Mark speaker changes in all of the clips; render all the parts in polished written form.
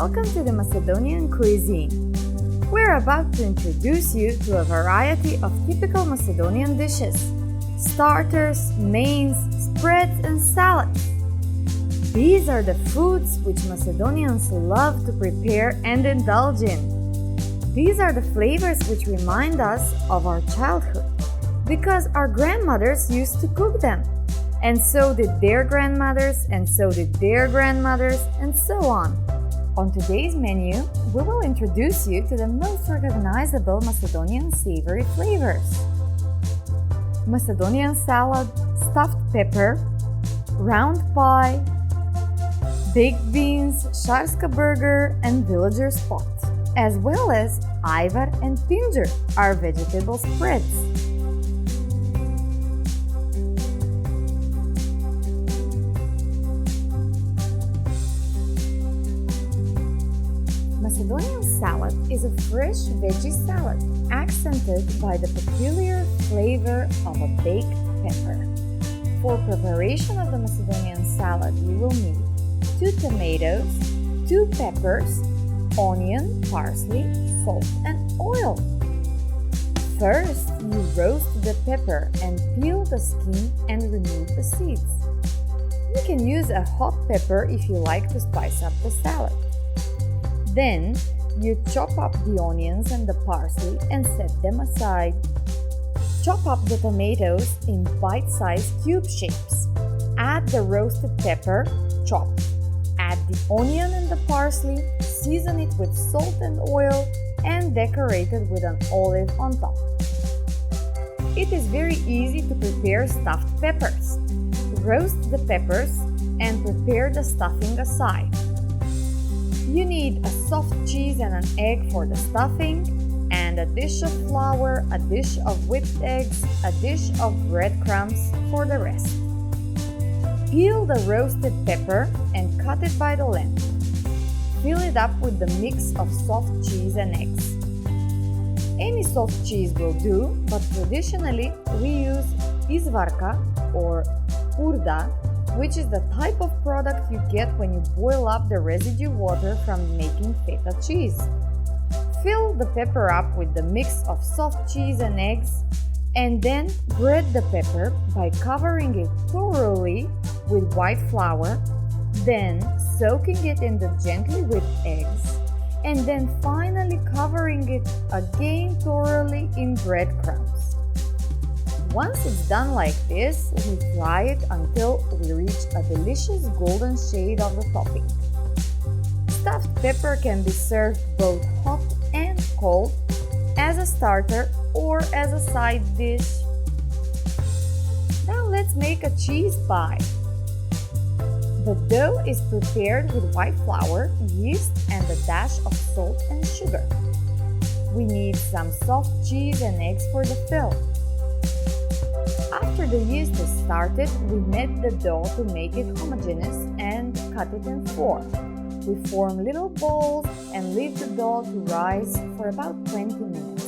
Speaker 1: Welcome to the Macedonian cuisine. We're about to introduce you to a variety of typical Macedonian dishes, starters, mains, spreads, and salads. These are the foods which Macedonians love to prepare and indulge in. These are the flavors which remind us of our childhood, because our grandmothers used to cook them. And so did their grandmothers, and so did their grandmothers, and so on. On today's menu, we will introduce you to the most recognizable Macedonian savory flavors. Macedonian salad, stuffed pepper, round pie, baked beans, Sharska burger, and Vilager spot, as well as Ajvar and Pindzur, our vegetable spreads. Macedonian salad is a fresh veggie salad accented by the peculiar flavor of a baked pepper. For preparation of the Macedonian salad, you will need 2 tomatoes, 2 peppers, onion, parsley, salt, and oil. First, you roast the pepper and peel the skin and remove the seeds. You can use a hot pepper if you like to spice up the salad. Then, you chop up the onions and the parsley and set them aside. Chop up the tomatoes in bite-sized cube shapes. Add the roasted pepper, chopped. Add the onion and the parsley, season it with salt and oil, and decorate it with an olive on top. It is very easy to prepare stuffed peppers. Roast the peppers and prepare the stuffing aside. You need a soft cheese and an egg for the stuffing, and a dish of flour, a dish of whipped eggs, a dish of breadcrumbs for the rest. Peel the roasted pepper and cut it by the length. Fill it up with the mix of soft cheese and eggs. Any soft cheese will do, but traditionally we use izvarka or urda, which is the type of product you get when you boil up the residue water from making feta cheese. Fill the pepper up with the mix of soft cheese and eggs, and then bread the pepper by covering it thoroughly with white flour, then soaking it in the gently whipped eggs, and then finally covering it again thoroughly in breadcrumbs. Once it's done like this, we fry it until we reach a delicious golden shade of the topping. Stuffed pepper can be served both hot and cold, as a starter or as a side dish. Now let's make a cheese pie. The dough is prepared with white flour, yeast, and a dash of salt and sugar. We need some soft cheese and eggs for the fill. After the yeast is started, we knead the dough to make it homogeneous and cut it in 4. We form little balls and leave the dough to rise for about 20 minutes.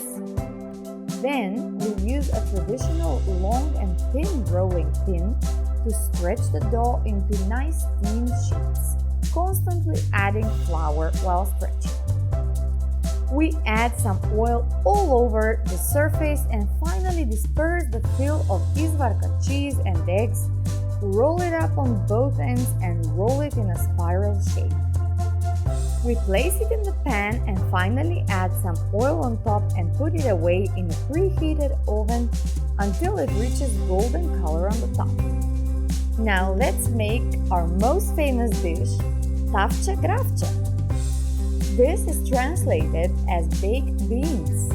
Speaker 1: Then we use a traditional long and thin rolling pin to stretch the dough into nice thin sheets, constantly adding flour while stretching. We add some oil all over the surface and finally disperse the fill of izvarka cheese and eggs, roll it up on both ends and roll it in a spiral shape. We place it in the pan and finally add some oil on top and put it away in a preheated oven until it reaches golden color on the top. Now let's make our most famous dish, tavche gravche. This is translated as baked beans.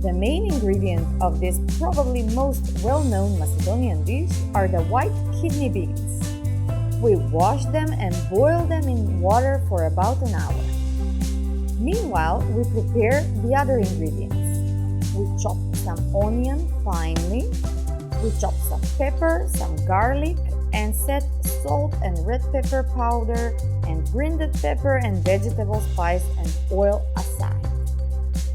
Speaker 1: The main ingredient of this probably most well-known Macedonian dish are the white kidney beans. We wash them and boil them in water for about an hour. Meanwhile, we prepare the other ingredients. We chop some onion finely. We chop some pepper, some garlic, and set salt and red pepper powder and grinded pepper and vegetable spice and oil aside.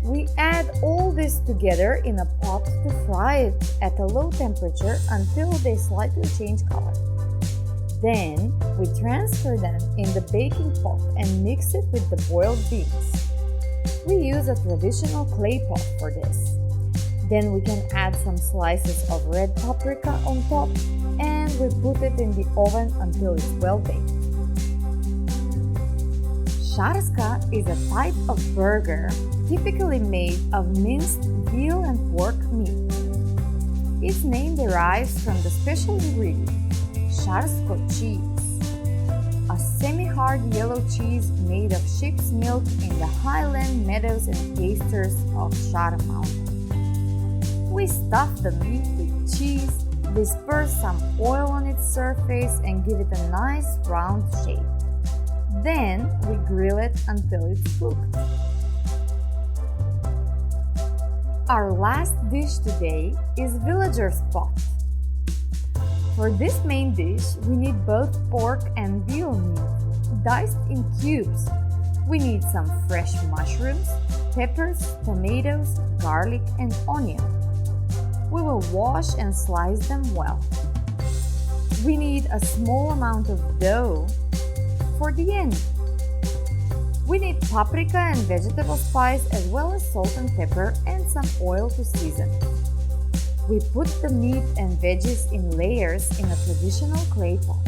Speaker 1: We add all this together in a pot to fry it at a low temperature until they slightly change color. Then We transfer them in the baking pot and mix it with the boiled beans. We use a traditional clay pot for this. Then we can add some slices of red paprika on top and we put it in the oven until it's well baked. Sharska is a type of burger typically made of minced veal and pork meat. Its name derives from the special ingredient, Sharsko cheese, a semi-hard yellow cheese made of sheep's milk in the highland meadows and pastures of Shar Mountain. We stuff the meat with cheese, disperse some oil on its surface and give it a nice round shape. Then we grill it until it's cooked. Our last dish today is Vilager's pot. For this main dish, we need both pork and veal meat, diced in cubes. We need some fresh mushrooms, peppers, tomatoes, garlic, and onion. We will wash and slice them well. We need a small amount of dough for the end. We need paprika and vegetable spice as well as salt and pepper and some oil to season. We put the meat and veggies in layers in a traditional clay pot.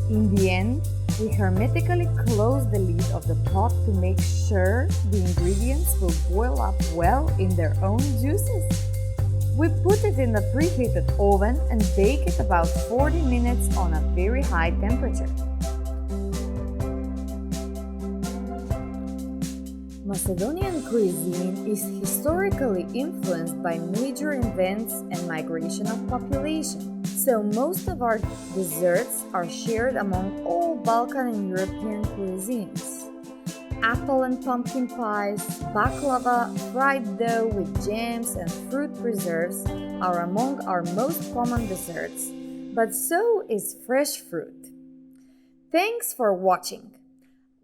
Speaker 1: In the end, we hermetically close the lid of the pot to make sure the ingredients will boil up well in their own juices. We put it in the preheated oven and bake it about 40 minutes on a very high temperature. Macedonian cuisine is historically influenced by major events and migration of population, so most of our desserts are shared among all Balkan and European cuisines. Apple and pumpkin pies, baklava, fried dough with jams and fruit preserves are among our most common desserts, but so is fresh fruit. Thanks for watching!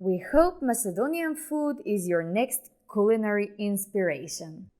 Speaker 1: We hope Macedonian food is your next culinary inspiration.